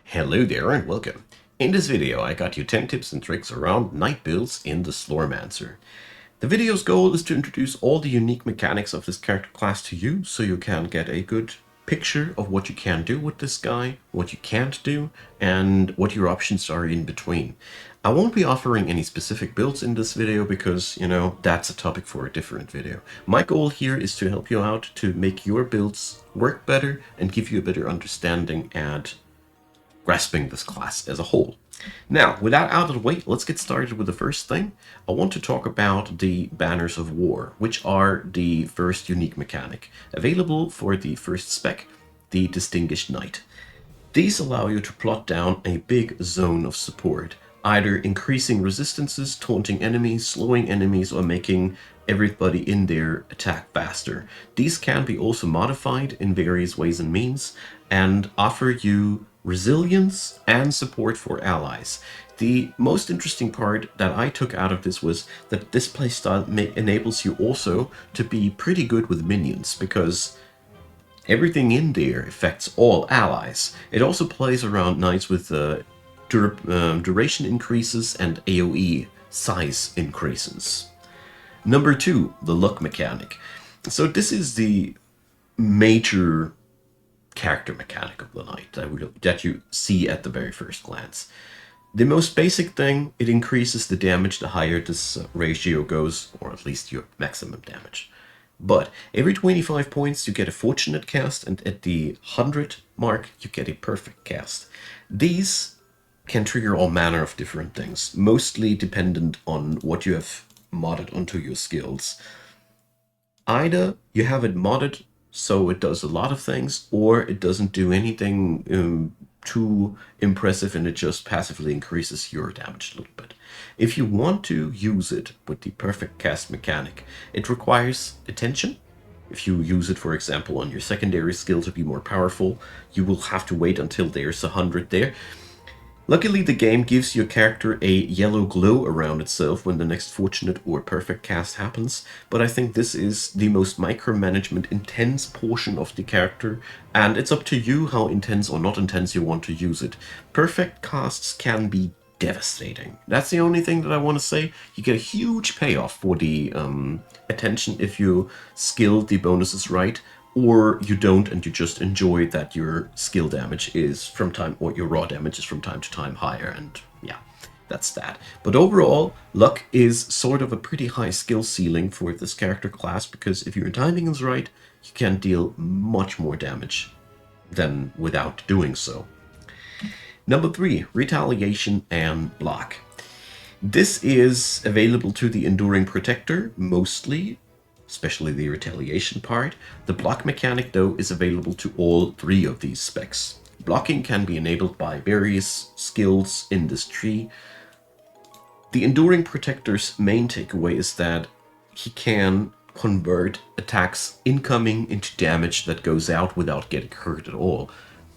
Hello there and welcome. In this video I got you 10 tips and tricks around knight builds in the Slormancer. The video's goal is to introduce all the unique mechanics of this character class to you so you can get a good picture of what you can do with this guy, what you can't do, and what your options are in between. I won't be offering any specific builds in this video because, that's a topic for a different video. My goal here is to help you out to make your builds work better and give you a better understanding and grasping this class as a whole. Now, with that out of the way, let's get started with the first thing. I want to talk about the Banners of War, which are the first unique mechanic, available for the first spec, the Distinguished Knight. These allow you to plot down a big zone of support, either increasing resistances, taunting enemies, slowing enemies, or making everybody in there attack faster. These can be also modified in various ways and means, and offer you resilience and support for allies. The most interesting part that I took out of this was that this playstyle enables you also to be pretty good with minions, because everything in there affects all allies. It also plays around knights with duration increases and AoE size increases. Number 2, the luck mechanic. So this is the major character mechanic of the knight that you see at the very first glance. The most basic thing, it increases the damage the higher this ratio goes, or at least your maximum damage. But every 25 points you get a fortunate cast, and at the 100 mark you get a perfect cast. These can trigger all manner of different things, mostly dependent on what you have modded onto your skills. Either you have it modded so it does a lot of things, or it doesn't do anything too impressive and it just passively increases your damage a little bit. If you want to use it with the perfect cast mechanic, it requires attention. If you use it, for example, on your secondary skill to be more powerful, you will have to wait until there's 100 there. Luckily, the game gives your character a yellow glow around itself when the next fortunate or perfect cast happens, but I think this is the most micromanagement intense portion of the character, and it's up to you how intense or not intense you want to use it. Perfect casts can be devastating. That's the only thing that I want to say. You get a huge payoff for the attention if you skill the bonuses right, or you don't and you just enjoy that your skill damage is from time, or your raw damage is from time to time higher, and yeah, that's that. But overall, luck is sort of a pretty high skill ceiling for this character class, because if your timing is right, you can deal much more damage than without doing so. Number 3, Retaliation and Block. This is available to the Enduring Protector mostly, especially the retaliation part. The block mechanic, though, is available to all 3 of these specs. Blocking can be enabled by various skills in this tree. The Enduring Protector's main takeaway is that he can convert attacks incoming into damage that goes out without getting hurt at all.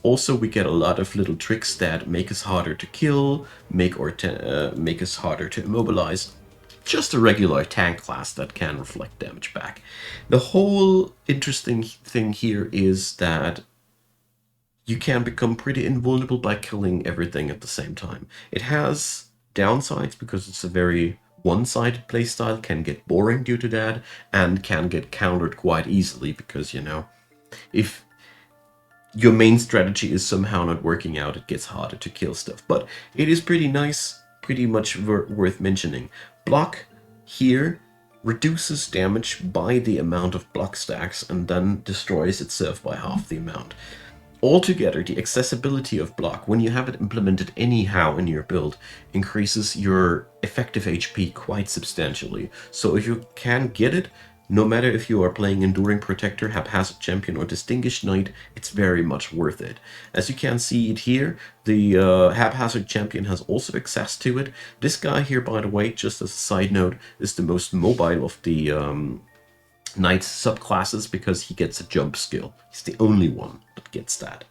Also, we get a lot of little tricks that make us harder to kill, make us harder to immobilize. Just a regular tank class that can reflect damage back. The whole interesting thing here is that you can become pretty invulnerable by killing everything at the same time. It has downsides because it's a very one-sided playstyle, can get boring due to that, and can get countered quite easily because, if your main strategy is somehow not working out, it gets harder to kill stuff. But it is pretty nice, pretty much worth mentioning. Block here reduces damage by the amount of block stacks and then destroys itself by half the amount. Altogether, the accessibility of block, when you have it implemented anyhow in your build, increases your effective HP quite substantially. So if you can get it, no matter if you are playing Enduring Protector, Haphazard Champion, or Distinguished Knight, it's very much worth it. As you can see it here, the Haphazard Champion has also access to it. This guy here, by the way, just as a side note, is the most mobile of the Knight subclasses because he gets a jump skill. He's the only one that gets that.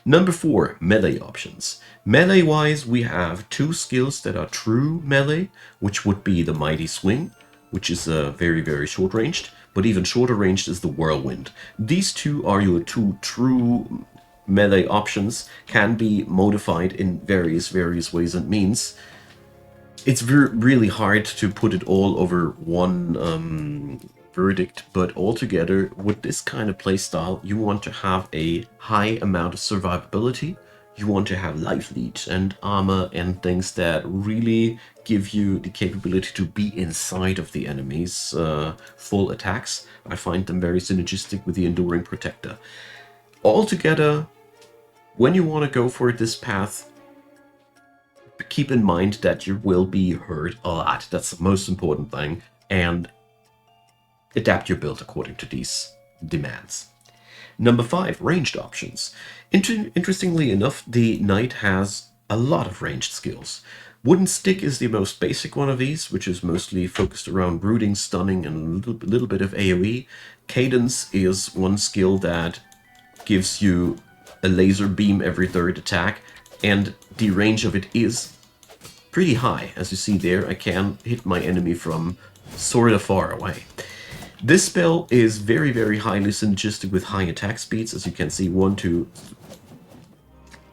Number 4, melee options. Melee-wise, we have 2 skills that are true melee, which would be the Mighty Swing, which is very, very short-ranged, but even shorter ranged is the Whirlwind. These 2 are your 2 true melee options can be modified in various ways and means. It's really hard to put it all over one verdict, but altogether, with this kind of playstyle, you want to have a high amount of survivability. You want to have life leech and armor and things that really give you the capability to be inside of the enemy's full attacks. I find them very synergistic with the Enduring Protector. Altogether, when you want to go for this path, keep in mind that you will be hurt a lot. That's the most important thing. And adapt your build according to these demands. Number 5, ranged options. Interestingly enough, the Knight has a lot of ranged skills. Wooden Stick is the most basic one of these, which is mostly focused around rooting, stunning, and a little bit of AoE. Cadence is one skill that gives you a laser beam every third attack, and the range of it is pretty high. As you see there, I can hit my enemy from sort of far away. This spell is very highly synergistic with high attack speeds. As you can see, 1, 2,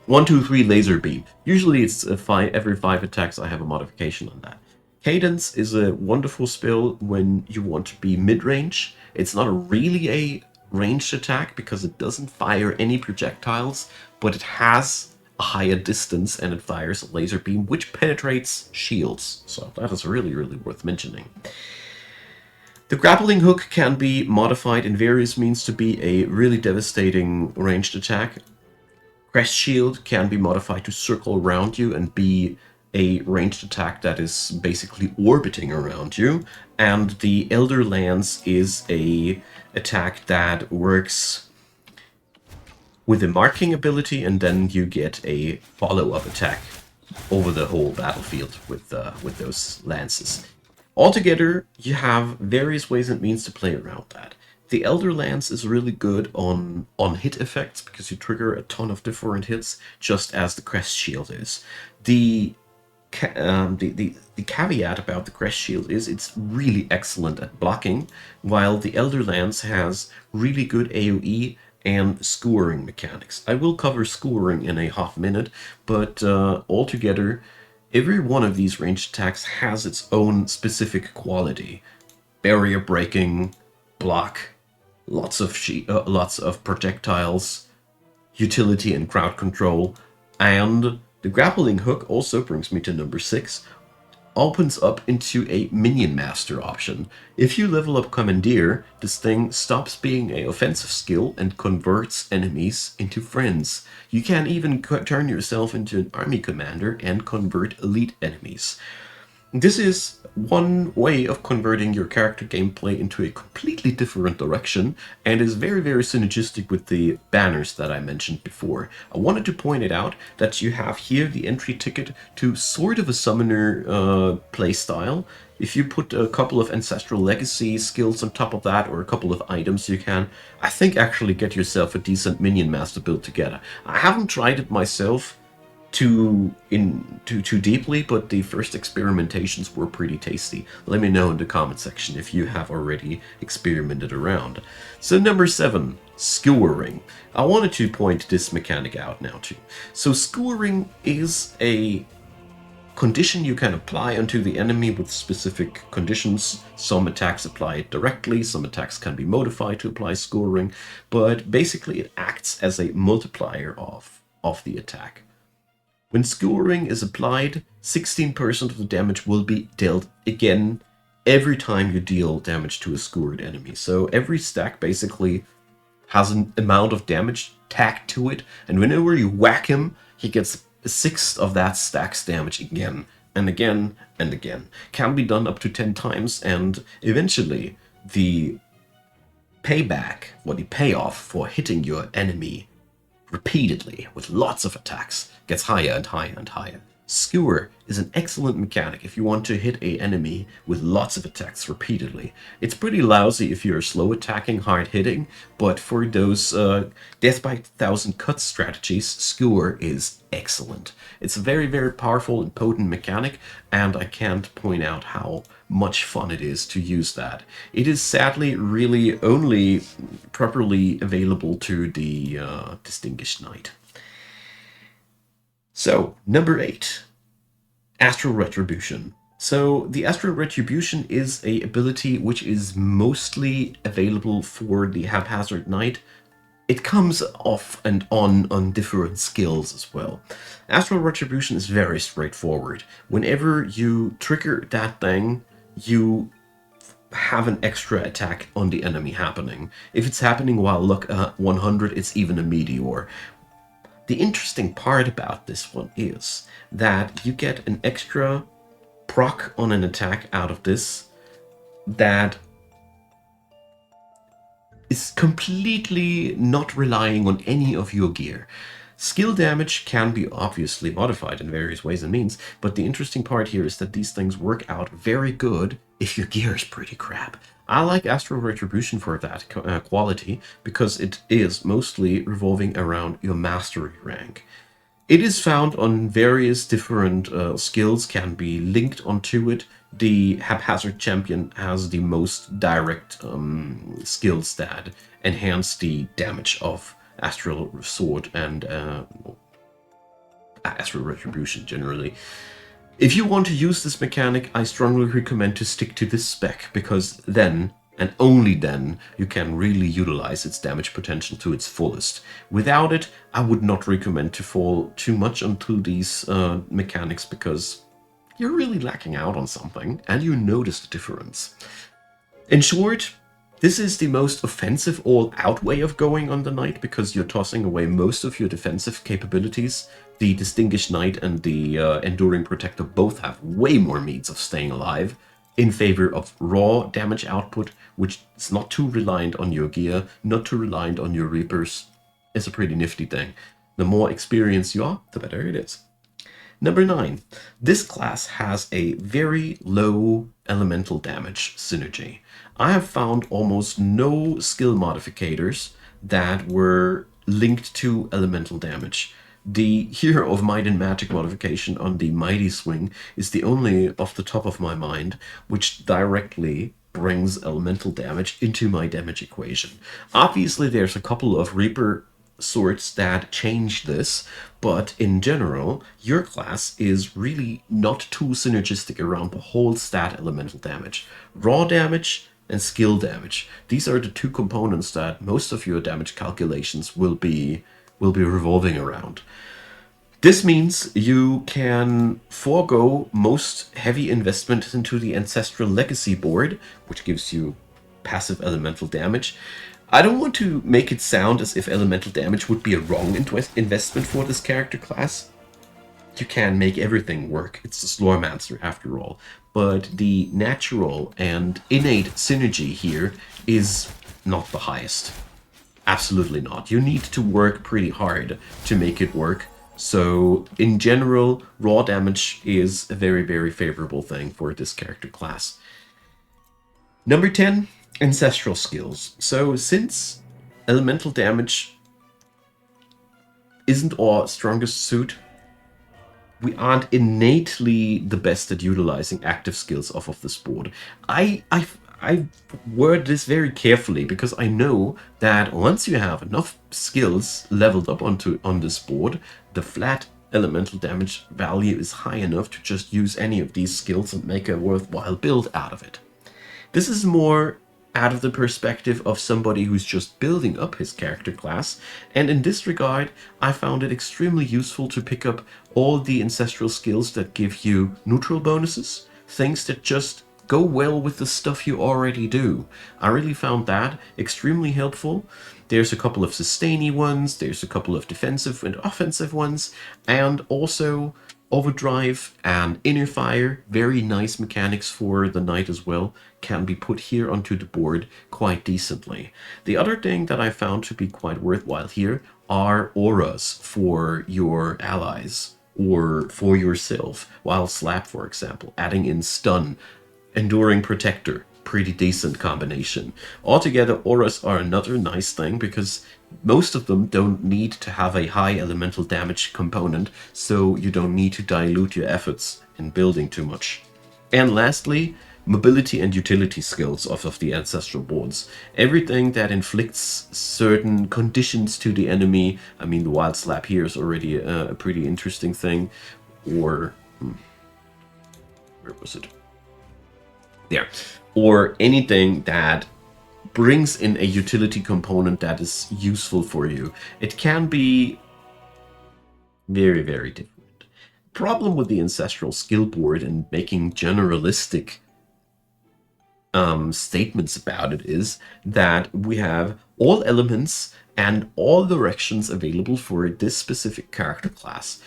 3 laser beam. Usually it's every 5 attacks I have a modification on that. Cadence is a wonderful spell when you want to be mid-range. It's not really a ranged attack because it doesn't fire any projectiles, but it has a higher distance and it fires a laser beam which penetrates shields. So that is really worth mentioning. The grappling hook can be modified in various means to be a really devastating ranged attack. Crest Shield can be modified to circle around you and be a ranged attack that is basically orbiting around you. And the Elder Lance is a attack that works with a marking ability, and then you get a follow-up attack over the whole battlefield with those lances. Altogether, you have various ways and means to play around that. The Elder Lance is really good on hit effects because you trigger a ton of different hits, just as the Crest Shield is. The caveat about the Crest Shield is it's really excellent at blocking, while the Elder Lance has really good AoE and skewering mechanics. I will cover skewering in a hot minute, but altogether, every one of these ranged attacks has its own specific quality. Barrier breaking, block, lots of projectiles, utility and crowd control, and the grappling hook also brings me to number 6, opens up into a Minion Master option. If you level up Commandeer, this thing stops being an offensive skill and converts enemies into friends. You can even turn yourself into an army commander and convert elite enemies. This is one way of converting your character gameplay into a completely different direction, and is very synergistic with the banners that I mentioned before. I wanted to point it out that you have here the entry ticket to sort of a summoner playstyle. If you put a couple of Ancestral Legacy skills on top of that, or a couple of items, you can, I think, actually get yourself a decent Minion Master build together. I haven't tried it myself too deeply, but the first experimentations were pretty tasty. Let me know in the comment section if you have already experimented around. So number 7, skewering. I wanted to point this mechanic out now too. So skewering is a condition you can apply onto the enemy with specific conditions. Some attacks apply it directly, some attacks can be modified to apply skewering, but basically it acts as a multiplier of the attack. When skewering is applied, 16% of the damage will be dealt again every time you deal damage to a skewered enemy. So every stack basically has an amount of damage tacked to it, and whenever you whack him, he gets a sixth of that stack's damage again and again and again. Can be done up to 10 times, and eventually the payback, or the payoff for hitting your enemy repeatedly with lots of attacks gets higher and higher and higher. Skewer is an excellent mechanic if you want to hit an enemy with lots of attacks repeatedly. It's pretty lousy if you're slow attacking, hard hitting, but for those death by 1,000 cuts strategies, Skewer is excellent. It's a very, very powerful and potent mechanic, and I can't point out how much fun it is to use that. It is sadly really only properly available to the Distinguished Knight. So, number 8, Astral Retribution. So, the Astral Retribution is a ability which is mostly available for the Haphazard Knight. It comes off and on different skills as well. Astral Retribution is very straightforward. Whenever you trigger that thing, you have an extra attack on the enemy happening. If it's happening while luck 100, it's even a meteor. The interesting part about this one is that you get an extra proc on an attack out of this that is completely not relying on any of your gear. Skill damage can be obviously modified in various ways and means, but the interesting part here is that these things work out very good if your gear is pretty crap. I like Astral Retribution for that quality, because it is mostly revolving around your mastery rank. It is found on various different skills, can be linked onto it. The Haphazard Champion has the most direct skills that enhance the damage of Astral Sword and Astral Retribution generally. If you want to use this mechanic, I strongly recommend to stick to this spec, because then, and only then, you can really utilize its damage potential to its fullest. Without it, I would not recommend to fall too much onto these mechanics, because you're really lacking out on something, and you notice the difference. In short, this is the most offensive all-out way of going on the Knight, because you're tossing away most of your defensive capabilities. The Distinguished Knight and the Enduring Protector both have way more means of staying alive, in favor of raw damage output, which is not too reliant on your gear, not too reliant on your Reapers. It's a pretty nifty thing. The more experienced you are, the better it is. Number 9. This class has a very low elemental damage synergy. I have found almost no skill modificators that were linked to elemental damage. The Hero of Might and Magic modification on the Mighty Swing is the only off the top of my mind which directly brings elemental damage into my damage equation. Obviously, there's a couple of Reaper sorts that change this, but in general, your class is really not too synergistic around the whole stat elemental damage. Raw damage and skill damage. These are the two components that most of your damage calculations will be revolving around. This means you can forego most heavy investment into the Ancestral Legacy board, which gives you passive elemental damage. I don't want to make it sound as if elemental damage would be a wrong investment for this character class. You can make everything work. It's the Slormancer after all. But the natural and innate synergy here is not the highest. Absolutely not. You need to work pretty hard to make it work. So in general, raw damage is a very, very favorable thing for this character class. Number 10, Ancestral Skills. So since elemental damage isn't our strongest suit, we aren't innately the best at utilizing active skills off of this board. I word this very carefully, because I know that once you have enough skills leveled up on this board, the flat elemental damage value is high enough to just use any of these skills and make a worthwhile build out of it. This is more out of the perspective of somebody who's just building up his character class, and in this regard, I found it extremely useful to pick up all the ancestral skills that give you neutral bonuses, things that just go well with the stuff you already do. I really found that extremely helpful. There's a couple of sustainy ones, there's a couple of defensive and offensive ones, and also Overdrive and Inner Fire, very nice mechanics for the Knight as well, can be put here onto the board quite decently. The other thing that I found to be quite worthwhile here are auras for your allies, or for yourself. Wild Slap, for example, adding in Stun, Enduring Protector, pretty decent combination. Altogether, auras are another nice thing because most of them don't need to have a high elemental damage component, so you don't need to dilute your efforts in building too much. And lastly, mobility and utility skills off of the ancestral boards. Everything that inflicts certain conditions to the enemy. I mean, the Wild Slap here is already a pretty interesting thing. Or where was it? There. Or anything that brings in a utility component that is useful for you. It can be very, very different. Problem with the Ancestral Skill board and making generalistic statements about it is that we have all elements and all directions available for this specific character class.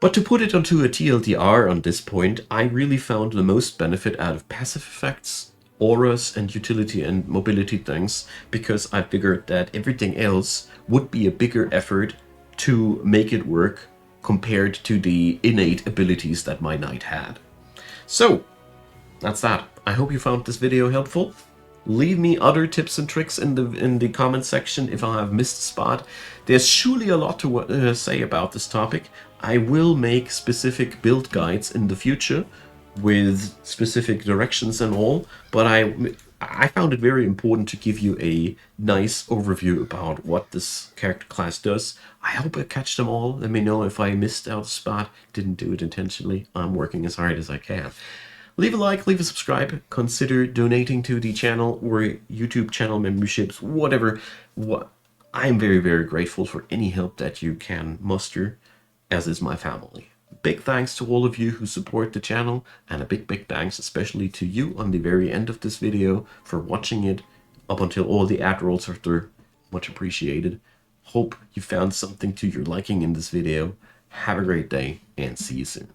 But to put it onto a TLDR on this point, I really found the most benefit out of passive effects, auras, and utility and mobility things, because I figured that everything else would be a bigger effort to make it work compared to the innate abilities that my knight had. So, that's that. I hope you found this video helpful. Leave me other tips and tricks in the comment section if I have missed a spot. There's surely a lot to say about this topic. I will make specific build guides in the future with specific directions and all, but I found it very important to give you a nice overview about what this character class does. I hope I catch them all. Let me know if I missed out a spot, didn't do it intentionally. I'm working as hard as I can. Leave a like, leave a subscribe, consider donating to the channel or YouTube channel memberships, whatever. I'm very, very grateful for any help that you can muster, as is my family. Big thanks to all of you who support the channel, and a big thanks especially to you on the very end of this video for watching it up until all the ad rolls are through. Much appreciated. Hope you found something to your liking in this video. Have a great day, and see you soon.